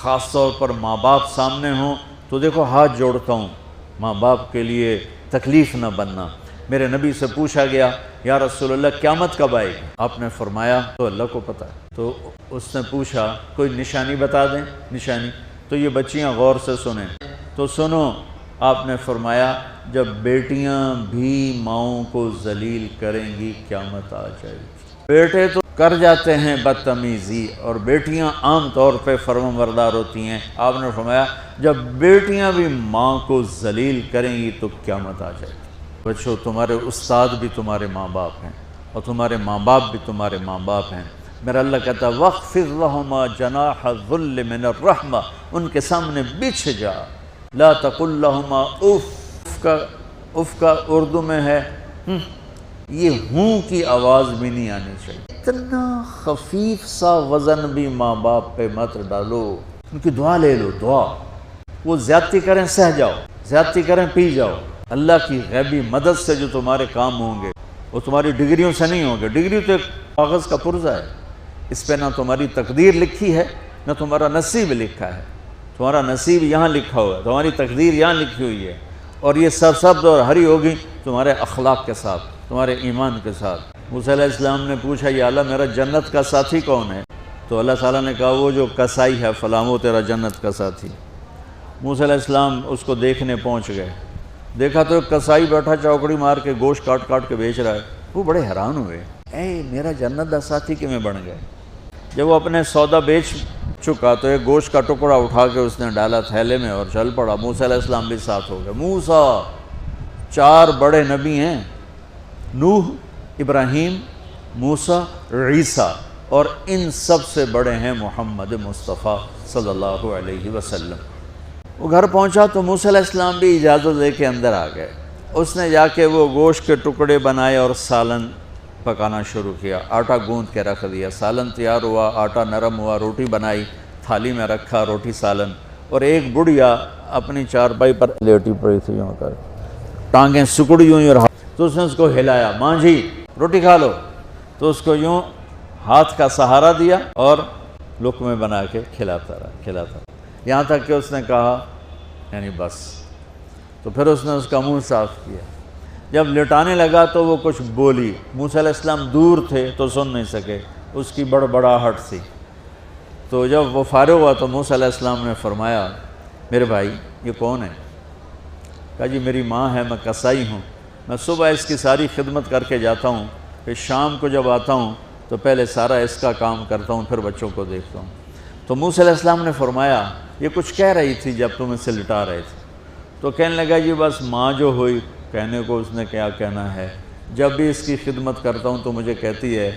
خاص طور پر ماں باپ سامنے ہوں تو دیکھو ہاتھ جوڑتا ہوں، ماں باپ کے لیے تکلیف نہ بننا۔ میرے نبی سے پوچھا گیا یا رسول اللہ قیامت کب آئے گی؟ آپ نے فرمایا تو اللہ کو پتہ ہے۔ تو اس نے پوچھا کوئی نشانی بتا دیں، نشانی؟ تو یہ بچیاں غور سے سنیں، تو سنو، آپ نے فرمایا جب بیٹیاں بھی ماؤں کو ذلیل کریں گی قیامت آ جائے گی۔ بیٹے تو کر جاتے ہیں بدتمیزی اور بیٹیاں عام طور پہ فرمانبردار ہوتی ہیں، آپ نے فرمایا جب بیٹیاں بھی ماں کو ذلیل کریں گی تو قیامت آ جائے گی۔ بچوں، تمہارے استاد بھی تمہارے ماں باپ ہیں اور تمہارے ماں باپ بھی تمہارے ماں باپ ہیں۔ میرا اللہ کہتا ہے وَاخْفِضْ لَهُمَا جَنَاحَ الذُّلِّ مِنَ الرَّحْمَةِ، ان کے سامنے بچھ جا، لا تقل لهما اف۔ اف کا اردو میں ہے یہ ہوں کی آواز بھی نہیں آنی چاہیے۔ اتنا خفیف سا وزن بھی ماں باپ پہ مت ڈالو، ان کی دعا لے لو، دعا۔ وہ زیادتی کریں سہ جاؤ، زیادتی کریں پی جاؤ۔ اللہ کی غیبی مدد سے جو تمہارے کام ہوں گے وہ تمہاری ڈگریوں سے نہیں ہوں گے۔ ڈگری تو ایک کاغذ کا پرزہ ہے، اس پہ نہ تمہاری تقدیر لکھی ہے نہ تمہارا نصیب لکھا ہے۔ تمہارا نصیب یہاں لکھا ہوا ہے، تمہاری تقدیر یہاں لکھی ہوئی ہے، اور یہ سرسبز اور ہری ہوگی تمہارے اخلاق کے ساتھ، تمہارے ایمان کے ساتھ۔ موسیٰ علیہ السلام نے پوچھا یا اللہ میرا جنت کا ساتھی کون ہے؟ تو اللہ تعالیٰ نے کہا وہ جو کسائی ہے فلاں وہ تیرا جنت کا ساتھی۔ موسیٰ علیہ السلام اس کو دیکھنے پہنچ گئے، دیکھا تو ایک کسائی بیٹھا چوکڑی مار کے گوشت کاٹ کاٹ کے بیچ رہا ہے۔ وہ بڑے حیران ہوئے، اے میرا جنت کا ساتھی کیویں بن گئے؟ جب وہ اپنے سودا بیچ چکا تو ایک گوشت کا ٹکڑا اٹھا کے اس نے ڈالا تھیلے میں اور چل پڑا۔ موسیٰ علیہ السلام بھی ساتھ ہو گئے۔ موسیٰ 4 بڑے نبی ہیں، نوح، ابراہیم، موسیٰ، عیسیٰ، اور ان سب سے بڑے ہیں محمد مصطفیٰ صلی اللہ علیہ وسلم۔ وہ گھر پہنچا تو موسیٰ علیہ السلام بھی اجازت دے کے اندر آ گئے۔ اس نے جا کے وہ گوشت کے ٹکڑے بنائے اور سالن پکانا شروع کیا، آٹا گوندھ کے رکھ دیا، سالن تیار ہوا، آٹا نرم ہوا، روٹی بنائی، تھالی میں رکھا روٹی سالن، اور ایک بڑھیا اپنی چارپائی پر لیٹی پڑی تھی یوں کر، ٹانگیں سکڑی ہوئی اور تو اس نے اس کو ہلایا، ماں جی روٹی کھا لو، تو اس کو یوں ہاتھ کا سہارا دیا اور لقمے بنا کے کھلاتا رہا، یہاں تک کہ اس نے کہا یعنی بس۔ تو پھر اس نے اس کا منہ صاف کیا، جب لٹانے لگا تو وہ کچھ بولی۔ موسیٰ علیہ السلام دور تھے تو سن نہیں سکے، اس کی بڑبڑاہٹ تھی۔ تو جب وہ فارغ ہوا تو موسیٰ علیہ السلام نے فرمایا میرے بھائی یہ کون ہے؟ کہا جی میری ماں ہے، میں کسائی ہوں، میں صبح اس کی ساری خدمت کر کے جاتا ہوں، پھر شام کو جب آتا ہوں تو پہلے سارا اس کا کام کرتا ہوں، پھر بچوں کو دیکھتا ہوں۔ تو موسیٰ علیہ السلام نے فرمایا یہ کچھ کہہ رہی تھی جب تم اسے لٹا رہے تھے؟ تو کہنے لگا جی بس ماں جو ہوئی، کہنے کو اس نے کیا کہنا ہے، جب بھی اس کی خدمت کرتا ہوں تو مجھے کہتی ہے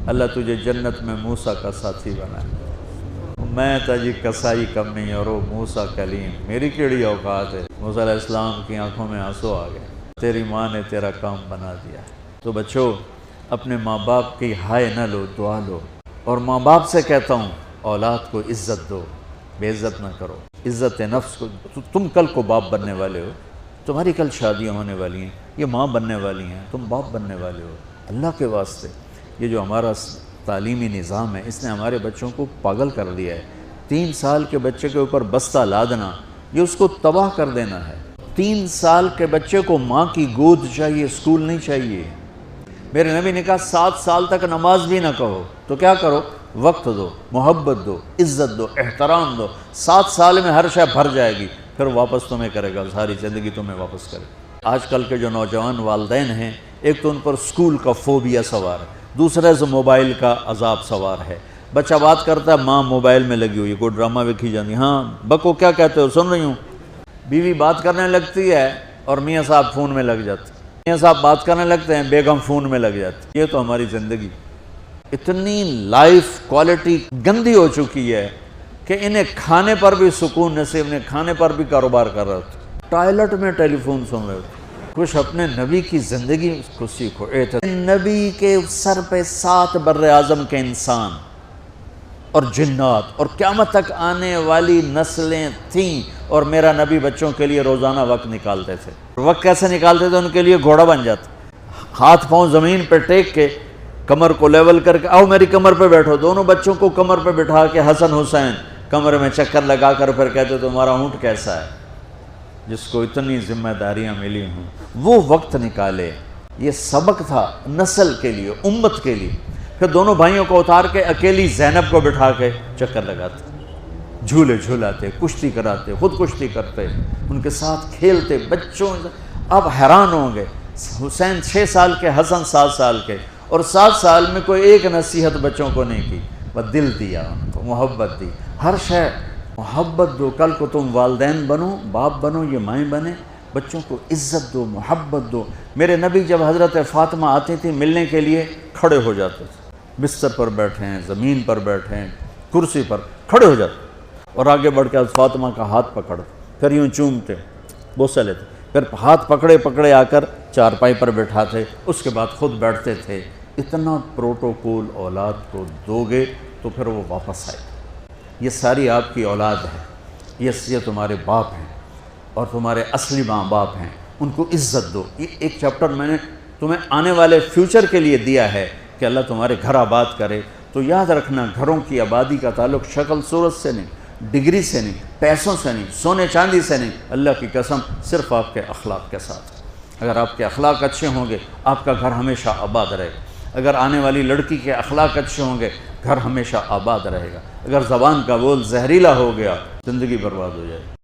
اللہ تجھے جنت میں موسیٰ کا ساتھی بنائے۔ میں تا جی کسائی کمی اور وہ موسیٰ کلیم، میری کیڑی اوقات ہے۔ موسیٰ علیہ السلام کی آنکھوں میں آنسو آ گئے، تیری ماں نے تیرا کام بنا دیا۔ تو بچوں اپنے ماں باپ کی ہائے نہ لو، دعا لو، اور ماں باپ سے کہتا ہوں اولاد کو عزت دو، بے عزت نہ کرو، عزت نفس کو۔ تم کل کو باپ بننے والے ہو، تمہاری کل شادیاں ہونے والی ہیں، یہ ماں بننے والی ہیں، تم باپ بننے والے ہو۔ اللہ کے واسطے یہ جو ہمارا تعلیمی نظام ہے اس نے ہمارے بچوں کو پاگل کر دیا ہے۔ 3 سال کے بچے کے اوپر بستہ لادنا یہ اس کو تباہ کر دینا ہے۔ 3 سال کے بچے کو ماں کی گود چاہیے، اسکول نہیں چاہیے۔ میرے نبی نے کہا 7 سال تک نماز بھی نہ کہو تو کیا کرو، وقت دو، محبت دو، عزت دو، احترام دو، 7 سال میں ہر شے بھر جائے گی، پھر واپس تمہیں کرے گا، ساری زندگی تمہیں واپس کرے گا۔ آج کل کے جو نوجوان والدین ہیں، ایک تو ان پر اسکول کا فوبیا سوار ہے، دوسرے سے موبائل کا عذاب سوار ہے۔ بچہ بات کرتا ہے، ماں موبائل میں لگی ہوئی، کوئی ڈرامہ ویکھی جاتی، ہاں بکو کیا کہتے ہو سن رہی ہوں۔ بیوی بات کرنے لگتی ہے اور میاں صاحب فون میں لگ جاتے، میاں صاحب بات کرنے لگتے ہیں، بیگم فون میں لگ جاتی۔ یہ تو ہماری زندگی اتنی لائف کوالٹی گندی ہو چکی ہے کہ انہیں کھانے پر بھی سکون نصیب نہیں، کھانے پر بھی کاروبار کر رہے ہوتے، ٹوائلٹ میں ٹیلی فون سن رہے ہوتے۔ کچھ اپنے نبی کی زندگی کو سیکھو۔ نبی کے سر پہ 7 بر اعظم کے انسان اور جنات اور قیامت تک آنے والی نسلیں تھیں، اور میرا نبی بچوں کے لیے روزانہ وقت نکالتے تھے۔ وقت کیسے نکالتے تھے؟ ان کے لیے گھوڑا بن جاتا، ہاتھ پاؤں زمین پہ ٹیک کے کمر کو لیول کر کے آؤ میری کمر پہ بیٹھو، دونوں بچوں کو کمر پہ بٹھا کے حسن حسین کمرے میں چکر لگا کر پھر کہتے تمہارا اونٹ کیسا ہے، جس کو اتنی ذمہ داریاں ملی ہوں وہ وقت نکالے۔ یہ سبق تھا نسل کے لیے، امت کے لیے۔ پھر دونوں بھائیوں کو اتار کے اکیلی زینب کو بٹھا کے چکر لگاتے، جھولے جھولاتے، کشتی کراتے، خود کشتی کرتے، ان کے ساتھ کھیلتے بچوں۔ اب حیران ہوں گے، حسین 6 سال کے، حسن 7 سال کے، اور 7 سال میں کوئی ایک نصیحت بچوں کو نہیں کی، بس دل دیا ان کو، محبت دی، ہر شے محبت دو۔ کل کو تم والدین بنو، باپ بنو، یہ مائیں بنے، بچوں کو عزت دو، محبت دو۔ میرے نبی جب حضرت فاطمہ آتی تھی ملنے کے لیے کھڑے ہو جاتے تھے، بستر پر بیٹھے ہیں، زمین پر بیٹھے ہیں، کرسی پر کھڑے ہو جاتے اور آگے بڑھ کے فاطمہ کا ہاتھ پکڑتے، پھر یوں چومتے، بوسہ لیتے، پھر ہاتھ پکڑے پکڑے آ کر چارپائی پر بیٹھاتے، اس کے بعد خود بیٹھتے تھے۔ اتنا پروٹوکول اولاد کو دو گے تو پھر وہ واپس آئے۔ یہ ساری آپ کی اولاد ہے، یہ تمہارے باپ ہیں اور تمہارے اصلی ماں باپ ہیں، ان کو عزت دو۔ یہ ایک چیپٹر میں نے تمہیں آنے والے فیوچر کے لیے دیا ہے کہ اللہ تمہارے گھر آباد کرے۔ تو یاد رکھنا، گھروں کی آبادی کا تعلق شکل صورت سے نہیں، ڈگری سے نہیں، پیسوں سے نہیں، سونے چاندی سے نہیں، اللہ کی قسم صرف آپ کے اخلاق کے ساتھ۔ اگر آپ کے اخلاق اچھے ہوں گے آپ کا گھر ہمیشہ آباد رہے گا۔ اگر آنے والی لڑکی کے اخلاق اچھے ہوں گے گھر ہمیشہ آباد رہے گا۔ اگر زبان کا بول زہریلا ہو گیا زندگی برباد ہو جائے گی۔